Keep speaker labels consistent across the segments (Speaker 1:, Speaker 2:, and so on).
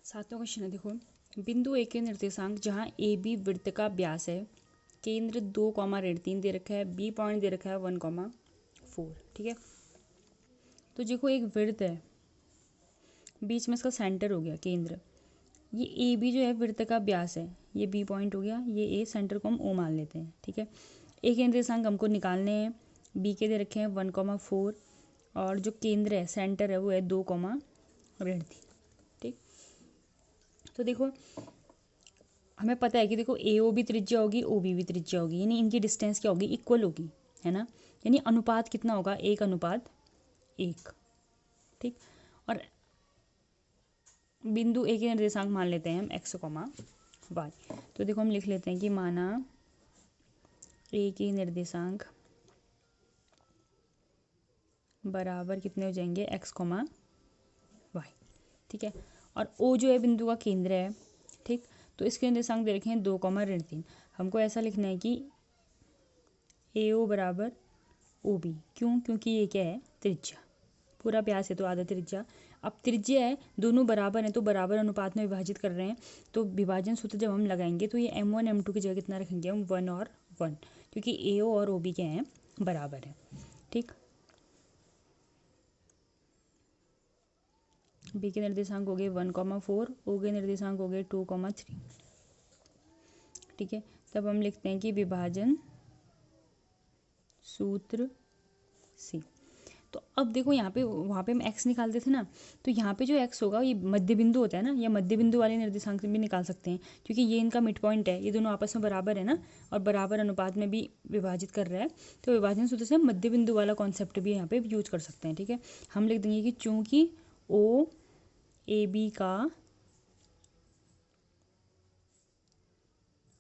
Speaker 1: सातवां क्वेश्चन है, देखो बिंदु ए के निर्देशांक जहाँ ए बी वृत्त का व्यास है, केंद्र 2,3 दे रखा है, बी पॉइंट दे रखा है 1,4। ठीक है, तो देखो एक वृत्त है, बीच में इसका सेंटर हो गया केंद्र, ये ए बी जो है वृत्त का व्यास है, ये बी पॉइंट हो गया, ये ए, सेंटर को हम ओ मान लेते हैं। ठीक है, ए के निर्देशांक हमको निकालने हैं, बी के दे रखे हैं 1,4 और जो केंद्र है सेंटर है वो है 2,3। ठीक, तो देखो हमें पता है कि देखो ए ओ भी त्रिज्या होगी, ओ बी भी त्रिज्या होगी, यानी इनकी डिस्टेंस क्या होगी, इक्वल होगी, है ना। यानी अनुपात कितना होगा, 1:1। ठीक, और बिंदु ए के निर्देशांक मान लेते हैं हम x, y। तो देखो हम लिख लेते हैं कि माना ए के निर्देशांक बराबर कितने हो जाएंगे, x, y। ठीक है, और o जो है बिंदु का केंद्र है। ठीक, तो इसके निर्देशांक दे रखे हैं 2,3। हमको ऐसा लिखना है कि ए ओ बराबर ओ बी। क्यों, क्योंकि ये क्या है, त्रिज्या, पूरा व्यास है तो आधा त्रिज्या। अब त्रिज्या है, दोनों बराबर हैं तो बराबर अनुपात में विभाजित कर रहे हैं, तो विभाजन सूत्र जब हम लगाएंगे तो ये m1 m2 की जगह कितना रखेंगे हम, 1 और 1, क्योंकि ए ओ और ओ बी क्या हैं, बराबर है। ठीक, बी के निर्देशांक हो गए 1,4, ओ के निर्देशांक हो गए 2,3। ठीक है, तब हम लिखते हैं कि विभाजन सूत्र से। तो अब देखो यहाँ पे, वहाँ पे हम x निकालते थे ना, तो यहाँ पे जो x होगा ये मध्य बिंदु होता है ना, या मध्य बिंदु वाले निर्देशांक से भी निकाल सकते हैं, क्योंकि ये इनका मिड पॉइंट है, ये दोनों आपस में बराबर है ना, और बराबर अनुपात में भी विभाजित कर रहा है, तो विभाजन सूत्र से हम मध्य बिंदु वाला कॉन्सेप्ट भी यहाँ पे यूज कर सकते हैं। ठीक है, हम लिख देंगे कि चूंकि ओ ए बी का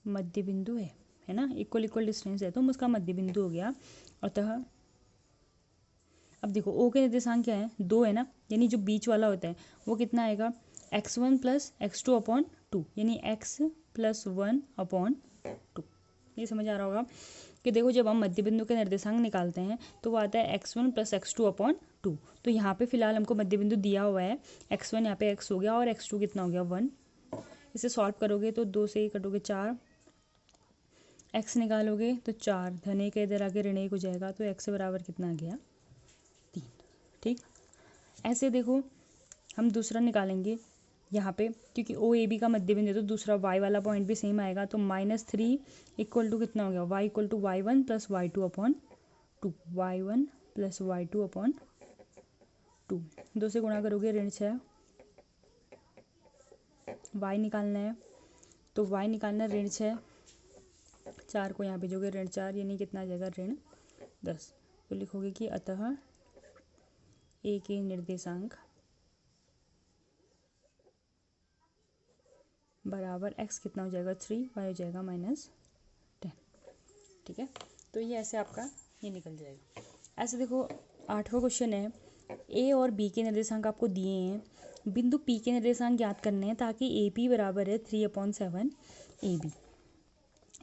Speaker 1: मध्य बिंदु है ना, इक्वल इक्वल डिस्टेंस है तो उसका मध्य बिंदु हो गया। अतः अब देखो ओ के निर्देशांक क्या है, 2 है ना, यानी जो बीच वाला होता है वो कितना आएगा, x1 + x2/2, यानी x + 1/2। ये समझ आ रहा होगा कि देखो जब हम मध्य बिंदु के निर्देशांक निकालते हैं तो वो आता है x1 + x2/2। तो यहाँ पे फिलहाल हमको मध्य बिंदु दिया हुआ है, x1 यहाँ पे x हो गया और x2 कितना हो गया, 1। इसे सॉल्व करोगे तो 2 से कटोगे 4, x निकालोगे तो 4, धन 1 इधर आके ऋण 1 हो जाएगा, तो x बराबर कितना आ गया, 3। ठीक, ऐसे देखो हम दूसरा निकालेंगे यहाँ पे, क्योंकि ओ ए बी का मध्य बिंदु है तो दूसरा y वाला पॉइंट भी सेम आएगा, तो -3 = कितना हो गया, y = y1 + y2/2, y1 + y2/2। 2 से गुणा करोगे ऋण 6, y निकालना है तो y निकालना है ऋण 6, 4 को यहाँ भेजोगे ऋण 4, यानी कितना आ जाएगा, ऋण 10। तो लिखोगे कि अतः ए के निर्देशांक बराबर x कितना हो जाएगा, 3, y हो जाएगा -10। ठीक है, तो ये ऐसे आपका ये निकल जाएगा। ऐसे देखो 8वां क्वेश्चन है, ए और बी के निर्देशांक आपको दिए हैं, बिंदु पी के निर्देशांक ज्ञात करने हैं ताकि ए पी बराबर है 3/7 ए बी।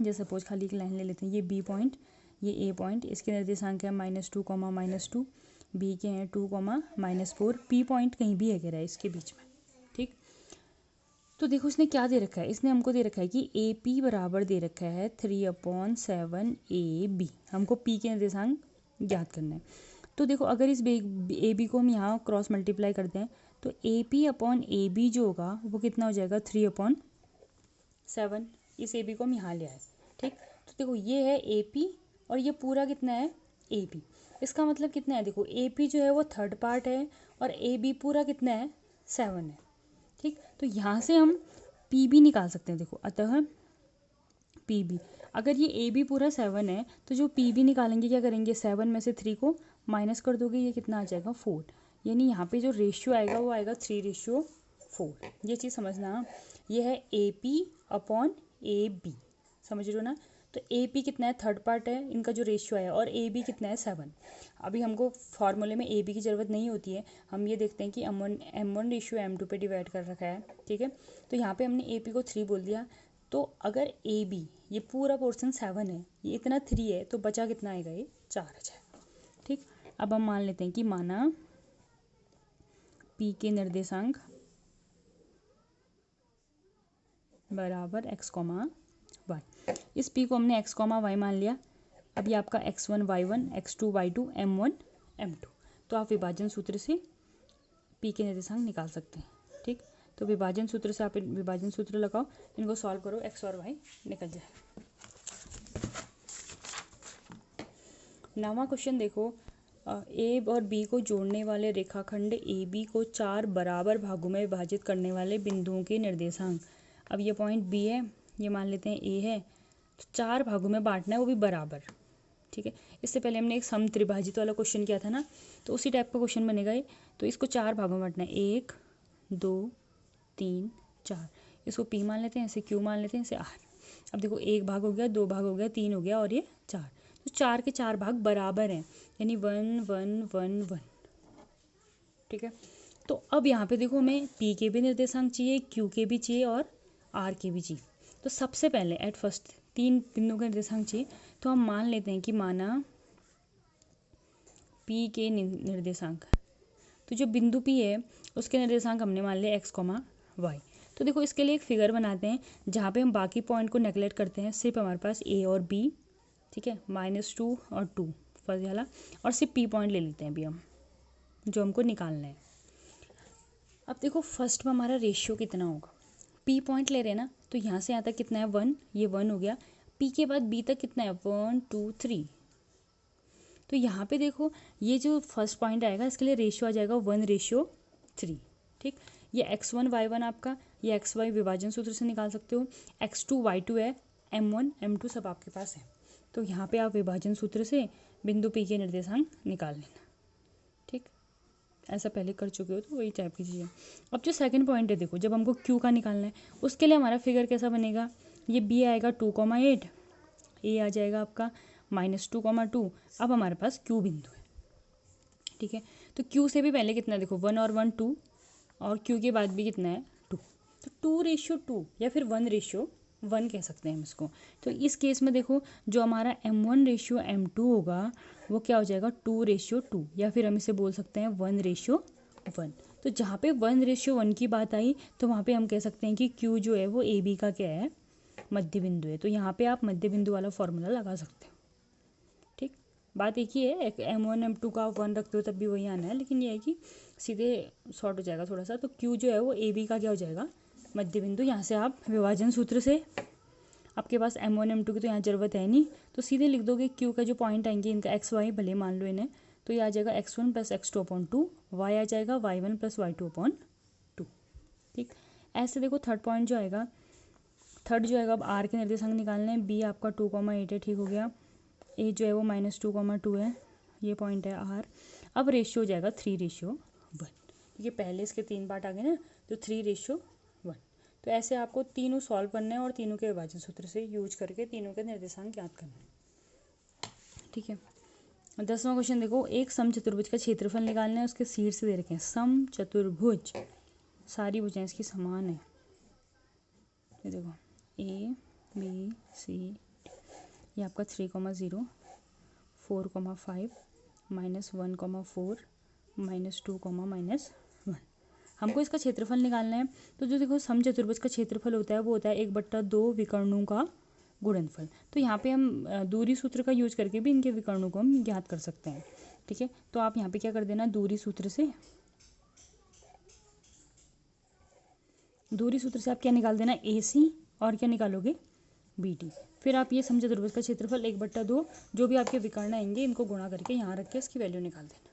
Speaker 1: जैसे सपोज खाली एक लाइन ले लेते हैं, ये बी पॉइंट, ये ए पॉइंट, इसके निर्देशांक है -2, -2, बी के हैं 2, -4, पी पॉइंट कहीं भी है कह रहा है इसके बीच में। ठीक, तो देखो इसने क्या दे रखा है, इसने हमको दे रखा है कि ए पी बराबर दे रखा है 3/7 ए बी। हमको पी के निर्देशांक ज्ञात करना है। तो देखो अगर इस ए बी को हम यहाँ क्रॉस मल्टीप्लाई करते हैं तो a p upon a b जो होगा वो कितना हो जाएगा, 3/7। इस ए बी को हम यहाँ ले आए। ठीक, तो देखो ये है ए पी और ये पूरा कितना है, ए बी। इसका मतलब कितना है, देखो ए पी जो है वो थर्ड पार्ट है और ए बी पूरा कितना है, 7 है। ठीक, तो यहाँ से हम पी बी निकाल सकते हैं। देखो अतः पी बी, अगर ये ए बी पूरा 7 है तो जो पी बी निकालेंगे क्या करेंगे, 7 में से 3 को माइनस कर दोगे, ये कितना आ जाएगा, 4। यानी यहाँ पे जो रेशियो आएगा वो आएगा 3:4। ये चीज़ समझना, ये है a p upon a b, समझ रहे हो ना। तो ए पी कितना है, थर्ड पार्ट है, इनका जो रेशियो है, और ए बी कितना है, 7। अभी हमको फार्मूले में ए बी की ज़रूरत नहीं होती है, हम ये देखते हैं कि m1 रेशियो m2 पे डिवाइड कर रखा है। ठीक है, तो यहाँ पे हमने ए पी को 3 बोल दिया, तो अगर ए बी ये पूरा पोर्शन 7 है, ये इतना 3 है, तो बचा कितना आएगा, ये 4 आ जाएगा। ठीक, अब हम मान लेते हैं कि माना पी के निर्देशांक बराबर x,1। इस p को हमने x,y मान लिया। अब ये आपका x1 y1 x2 y2 m1 m2। तो आप विभाजन सूत्र से p के निर्देशांक निकाल सकते हैं। ठीक, तो विभाजन सूत्र से आप विभाजन सूत्र लगाओ, इनको सॉल्व करो, x और y निकल जाए। नवा क्वेश्चन देखो, ए और बी को जोड़ने वाले रेखाखंड ए बी को 4 बराबर भागों में विभाजित करने वाले बिंदुओं के निर्देशांक। अब ये पॉइंट बी है, ये मान लेते हैं ए है, तो 4 भागों में बांटना है, वो भी बराबर। ठीक है, इससे पहले हमने एक सम त्रिभाजित वाला क्वेश्चन किया था ना, तो उसी टाइप का क्वेश्चन बनेगा ये। तो इसको 4 भागों में बांटना है, 1 2 3 4। इसको पी मान लेते हैं, इसे क्यू मान लेते हैं, इसे आर। अब देखो, 1 भाग हो गया, 2 भाग हो गया, 3 हो गया और ये 4। तो 4 के 4 भाग बराबर हैं, यानी 1 1 1 1। ठीक है, तो अब यहाँ पे देखो, हमें पी के भी निर्देशांक चाहिए, क्यू के भी चाहिए और आर के भी चाहिए। तो सबसे पहले एट फर्स्ट 3 बिंदुओं के निर्देशांक चाहिए। तो हम मान लेते हैं कि माना पी के निर्देशांक, तो जो बिंदु पी है उसके निर्देशांक हमने मान लिया x,y। तो देखो, इसके लिए एक फिगर बनाते हैं जहाँ पे हम बाकी पॉइंट को नेगलेक्ट करते हैं, सिर्फ हमारे पास ए और बी। ठीक है, -2 और 2 फर्स्ट वाला, और सिर्फ पी पॉइंट ले लेते हैं अभी हम, जो हमको निकालना है। अब देखो, फर्स्ट में हमारा रेशियो कितना होगा, पी पॉइंट ले रहे हैं ना, तो यहाँ से यहाँ तक कितना है 1, ये 1 हो गया। पी के बाद बी तक कितना है 1 2 3। तो यहाँ पे देखो, ये जो फर्स्ट पॉइंट आएगा इसके लिए रेशियो आ जाएगा 1:3। ठीक, ये x1 y1 आपका, ये xy विभाजन सूत्र से निकाल सकते हो, x2 y2 है, m1 m2 सब आपके पास है। तो यहाँ पे आप विभाजन सूत्र से बिंदु P के निर्देशांक निकाल लेना। ठीक, ऐसा पहले कर चुके हो तो वही टाइप की चीज़ है। अब जो सेकंड पॉइंट है, देखो, जब हमको Q का निकालना है, उसके लिए हमारा फिगर कैसा बनेगा, ये B आएगा 2,8, A आ जाएगा आपका -2,2। अब हमारे पास Q बिंदु है। ठीक है, तो Q से भी पहले कितना, देखो 1 और 1 2, और Q के बाद भी कितना है 2। तो 2:2 या फिर 1:1 कह सकते हैं हम इसको। तो इस केस में देखो, जो हमारा m1:m2 होगा वो क्या हो जाएगा 2:2, या फिर हम इसे बोल सकते हैं 1:1। तो जहाँ पे 1:1 की बात आई, तो वहाँ पे हम कह सकते हैं कि Q जो है वो ए बी का क्या है, मध्य बिंदु है। तो यहाँ पे आप मध्य बिंदु वाला फॉर्मूला लगा सकते हो। ठीक, बात एक ही है, m1 m2 का 1 रखते हो तब भी वही आना है, लेकिन ये है कि सीधे शॉर्ट हो जाएगा थोड़ा सा। तो Q जो है वो ए बी का क्या हो जाएगा, मध्य बिंदु। यहाँ से आप विभाजन सूत्र से, आपके पास m1 m2 की तो यहाँ ज़रूरत है नहीं, तो सीधे लिख दोगे Q का जो पॉइंट आएंगे इनका x y भले मान लो इन्हें, तो ये आ जाएगा x1 + x2/2, y आ जाएगा y1 + y2/2। ठीक, ऐसे देखो थर्ड पॉइंट जो आएगा, थर्ड जो आएगा, अब आर के निर्देशांक निकालने हैं। बी आपका 2,8 है, ठीक हो गया। ए जो है वो -2,2 है, ये पॉइंट है आर। अब रेशियो हो जाएगा 3:1, क्योंकि पहले इसके 3 पार्ट आ गए ना, तो 3:1। तो ऐसे आपको तीनों सॉल्व करना है और तीनों के विभाजन सूत्र से यूज करके तीनों के निर्देशांक ज्ञात करना है। ठीक है, 10वां क्वेश्चन देखो, एक समचतुर्भुज का क्षेत्रफल निकालना है, उसके शीर्ष दे रखे हैं। समचतुर्भुज, सारी भुजाएं इसकी समान है। ये देखो A B C, ये आपका 3,0 4,5 -1,4 -2, -1। हमको इसका क्षेत्रफल निकालना है। तो जो देखो समचतुर्भुज का क्षेत्रफल होता है वो होता है 1/2 विकर्णों का गुणनफल। तो यहाँ पे हम दूरी सूत्र का यूज करके भी इनके विकर्णों को हम ज्ञात कर सकते हैं। ठीक है, तो आप यहाँ पे क्या कर देना, दूरी सूत्र से आप क्या निकाल देना, AC, और क्या निकालोगे BT। फिर आप ये समचतुर्भुज का क्षेत्रफल 1/2 जो भी आपके विकर्ण आएंगे इनको गुणा करके यहाँ रख के इसकी वैल्यू निकाल देना।